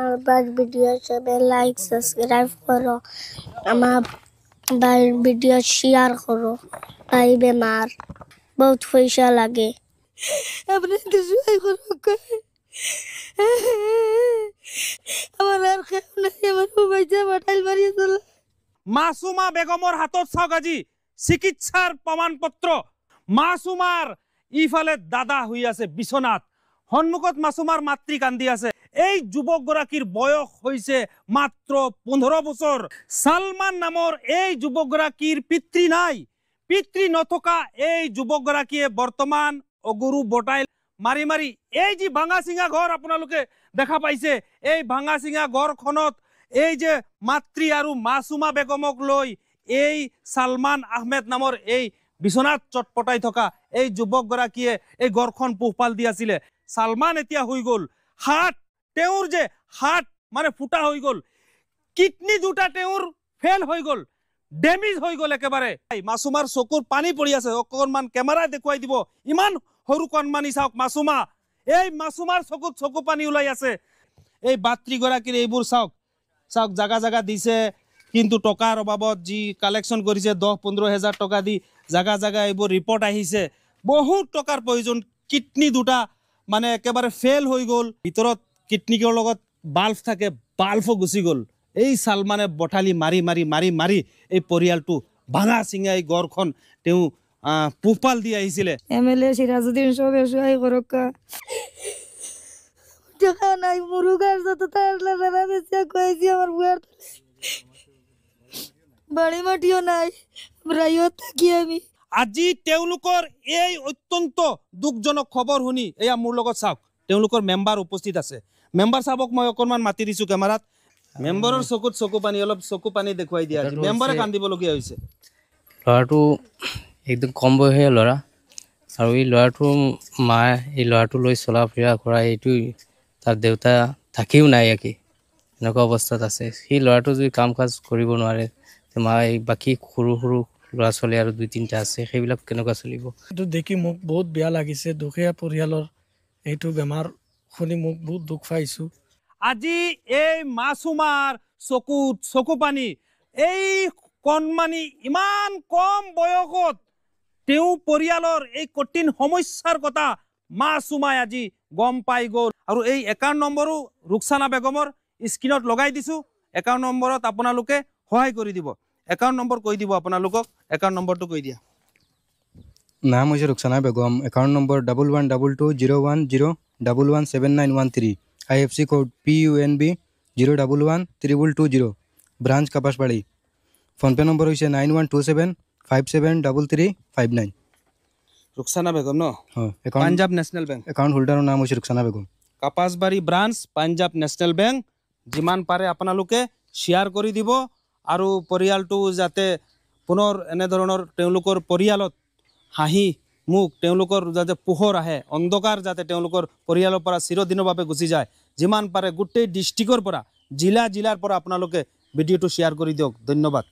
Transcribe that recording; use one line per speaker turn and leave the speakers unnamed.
আমার বার ভিডিও সবে like subscribe করো আমার বার ভিডিও শেয়ার করো ভাই বেমার বহুত পয়সা লাগে আপনি কিছু করো আমার আর কেউ নাই আমার মোবাইলটা বাটাইল মারিয়ে চলে
মাসুমা বেগমৰ হাতত চাওক আজি চিকিৎসাৰ প্ৰমাণপত্ৰ মাসুমাৰ ইফালে দাদা হৈ আছে বিছনাত সন্মুখত মাসুমাৰ মাতৃ কান্দি আছে এই যুৱকগৰাকীৰ বয়স হৈছে মাত্ৰ 15 বছৰ সালমান নামৰ এই যুৱকগৰাকীৰ পিতৃ নাই পিতৃ নথকা এই যুৱকগৰাকীয়ে বৰ্তমান অগুৰু বটাইল মাৰি মাৰি এই যি ভাঙা চিঙা ঘৰ আপোনালোকে দেখা পাইছে এই ভাঙা চিঙা ঘৰখনত এই যে মাতৃ আৰু মাসুমা বেগমক লৈ এই সালমান আহমেদ নামৰ এই বিছনাত চটপটাই থকা এই যুৱকগৰাকীয়ে এই ঘৰখন পোহপাল দি আছিল সালমান এতিয়া হৈ গল হাত তেওঁৰ যে হাত মানে ফুটা হৈ গল কিডনি দুটা তেওঁৰ ফেল হৈ গল ড্যামেজ হৈ গল একেবাৰে মাসুমাৰ চকুৰ পানী পৰি আছে অকণমান কেমেৰা দেখুৱাই দিব ইমান সৰু কণমানি চাওক মাসুমা এই মাসুমাৰ চকুত চকু পানী ওলাই আছে এই বাত্ৰীগৰাকীৰ এইবোৰ চাওক চাওক জাগা জাগা দিছে কিন্তু টকাৰ অভাৱত যি কালেকশ্যন কৰিছে 10-15 হাজাৰ টকা দি জাগা জাগা এইবোৰ ৰিপৰ্ট আহিছে বহুত টকাৰ প্ৰয়োজন কিডনি দুটা মানে একেবাৰে ফেল হৈ গল ভিতৰত কিডনিৰ লগত বাল্ব থাকে বাল্বও গুচি গল এই সালমানে বঠালি মাৰি মাৰি মাৰি মাৰি এই পৰিয়ালটো ভাঙা চিঙা এই ঘৰখন তেওঁ পোহপাল দি আহিছিল
এমএলএ সিরাজউদ্দিন সবে সহায় করকা
টাকা নাই মুরুগার যত তার লাগা বেশি কইছি আমার বুয়ার বাড়ি মাটিও নাই রাইও থাকি আমি
আজি তেওঁলোকৰ এই অত্যন্ত দুখজনক খবৰ শুনি এয়া মোৰ লগত চাওক তেওঁলোকৰ মেম্বাৰ উপস্থিত আছে মেম্বাৰ সাহেবক মই অকণমান মাতি দিছো কেমেৰাত মেম্বাৰৰ চকুত চকু পানী অলপ চকু পানী দেখুৱাই দিয়া মেম্বাৰে কান্দিবলগীয়া হৈছে
ল'ৰাটো একদম কম বয়সীয়া ল'ৰা আৰু এই ল'ৰাটোৰ মা এই ল'ৰাটো লৈ চলা ফুৰা কৰা এইটো তাৰ দেউতা থাকিও নাই ইয়াকে এনেকুৱা অৱস্থাত আছে সেই ল'ৰাটো যদি কাম কাজ কৰিব নোৱাৰে মা এই বাকী সৰু সৰু ল'ৰা ছোৱালী আৰু 2-3টা আছে সেইবিলাক কেনেকুৱা চলিব
এইটো দেখি মোক বহুত বেয়া লাগিছে দুখীয়া পৰিয়ালৰ এইটো বেমাৰ শুনি মোক বহুত দুখ পাইছোঁ
আজি এই মাসুমাৰ চকুত চকু পানী এই কণমানি ইমান কম বয়সত তেওঁ পৰিয়ালৰ এই কঠিন সমস্যাৰ কথা মাসুমাই আজি গম পাই গল আৰু এই একাউণ্ট নম্বৰো ৰুকসানা বেগমৰ স্ক্ৰীনত লগাই দিছো একাউণ্ট নম্বৰত আপোনালোকে সহায় কৰি দিব একাউণ্ট নম্বৰ কৈ দিব আপোনালোকক একাউণ্ট নম্বৰটো কৈ দিয়া
নাম হৈছে Ruksana Begum account number 112201017913 IFC code PUNB 0113220 branch Kapasbari PhonePe number হৈছে 9127573359
ৰুকসানা বেগম ন
account
Punjab National Bank
account হোল্ডাৰৰ নাম হৈছে Ruksana Begum
Kapasbari branch Punjab National Bank যিমান পাৰে আপোনালোকে শ্বেয়াৰ কৰি দিব আৰু পৰিয়ালটো যাতে পুনৰ এনে ধৰণৰ তেওঁলোকৰ পৰিয়ালত হাঁহি মুখ তেওঁলোকৰ যাতে পোহৰ আহে অন্ধকাৰ যাতে তেওঁলোকৰ পৰিয়ালৰ পৰা চিৰদিনৰ বাবে গুচি যায় যিমান পাৰে গোটেই ডিষ্ট্ৰিক্টৰ পৰা জিলাৰ পৰা আপোনালোকে ভিডিঅ'টো শ্বেয়াৰ কৰি দিয়ক ধন্যবাদ